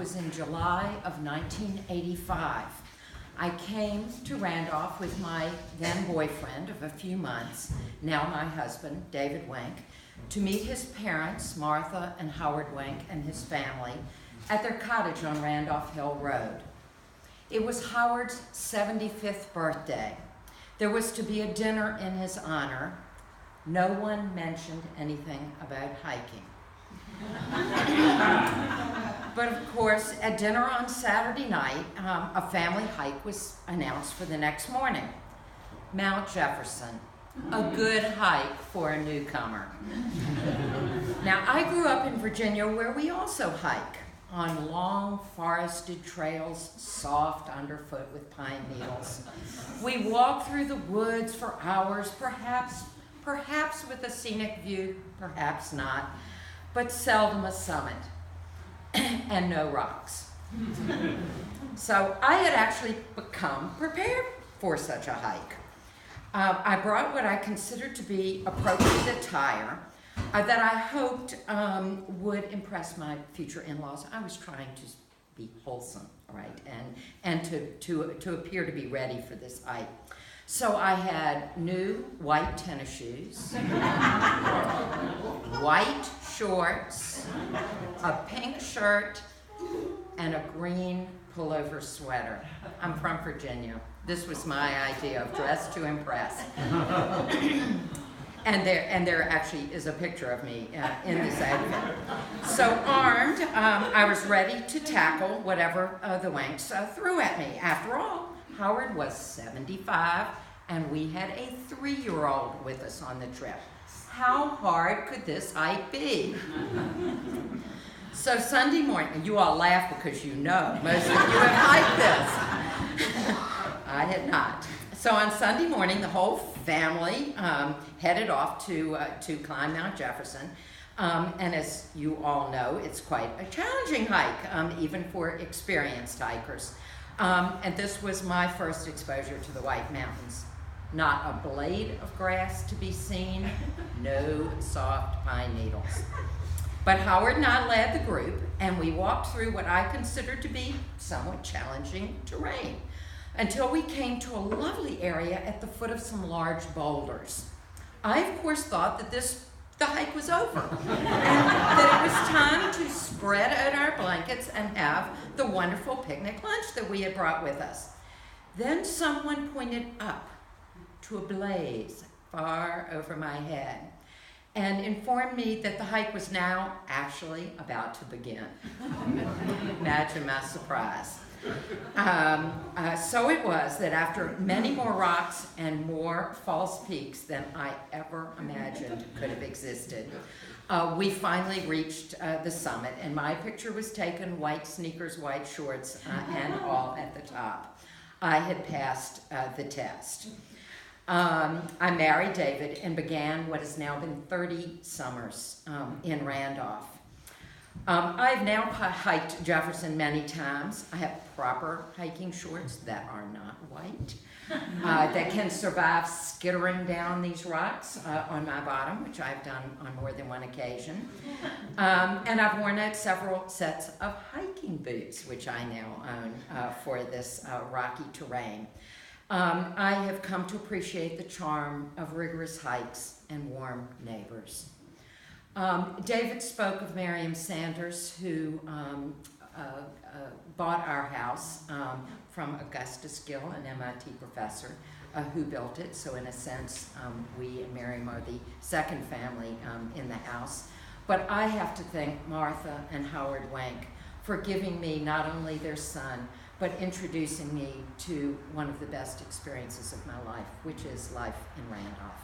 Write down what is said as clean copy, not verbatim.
was in July of 1985. I came to Randolph with my then boyfriend of a few months, now my husband, David Wenk, to meet his parents, Martha and Howard Wenk, and his family at their cottage on Randolph Hill Road. It was Howard's 75th birthday. There was to be a dinner in his honor. No one mentioned anything about hiking. But of course, at dinner on Saturday night, a family hike was announced for the next morning. Mount Jefferson, a good hike for a newcomer. Now, I grew up in Virginia where we also hike on long forested trails, soft underfoot with pine needles. We walk through the woods for hours, perhaps with a scenic view, perhaps not, but seldom a summit, and no rocks. So I had actually become prepared for such a hike. I brought what I considered to be appropriate attire that I hoped would impress my future in-laws. I was trying to be wholesome, right, and to appear to be ready for this hike. So I had new white tennis shoes, white shorts, a pink shirt, and a green pullover sweater. I'm from Virginia. This was my idea of dress to impress. And there actually is a picture of me in this outfit. So armed, I was ready to tackle whatever the Wenks threw at me. After all, Howard was 75, and we had a 3-year-old with us on the trip. How hard could this hike be? So Sunday morning, and you all laugh because you know, most of you have hiked this. I had not. So on Sunday morning, the whole family headed off to climb Mount Jefferson. And as you all know, it's quite a challenging hike, even for experienced hikers. And this was my first exposure to the White Mountains. Not a blade of grass to be seen, no soft pine needles. But Howard and I led the group, and we walked through what I considered to be somewhat challenging terrain until we came to a lovely area at the foot of some large boulders. I, of course, thought that the hike was over, and that it was time to spread out our blankets and have the wonderful picnic lunch that we had brought with us. Then someone pointed up to a blaze far over my head and informed me that the hike was now actually about to begin. Imagine my surprise. So it was that after many more rocks and more false peaks than I ever imagined could have existed, we finally reached the summit, and my picture was taken, white sneakers, white shorts, and all at the top. I had passed the test. I married David and began what has now been 30 summers in Randolph. I've now hiked Jefferson many times. I have proper hiking shorts that are not white, that can survive skittering down these rocks on my bottom, which I've done on more than one occasion. And I've worn out several sets of hiking boots, which I now own for this rocky terrain. I have come to appreciate the charm of rigorous hikes and warm neighbors. David spoke of Miriam Sanders, who bought our house from Augustus Gill, an MIT professor, who built it. So in a sense, we and Miriam are the second family in the house. But I have to thank Martha and Howard Wenk for giving me not only their son, but introducing me to one of the best experiences of my life, which is life in Randolph.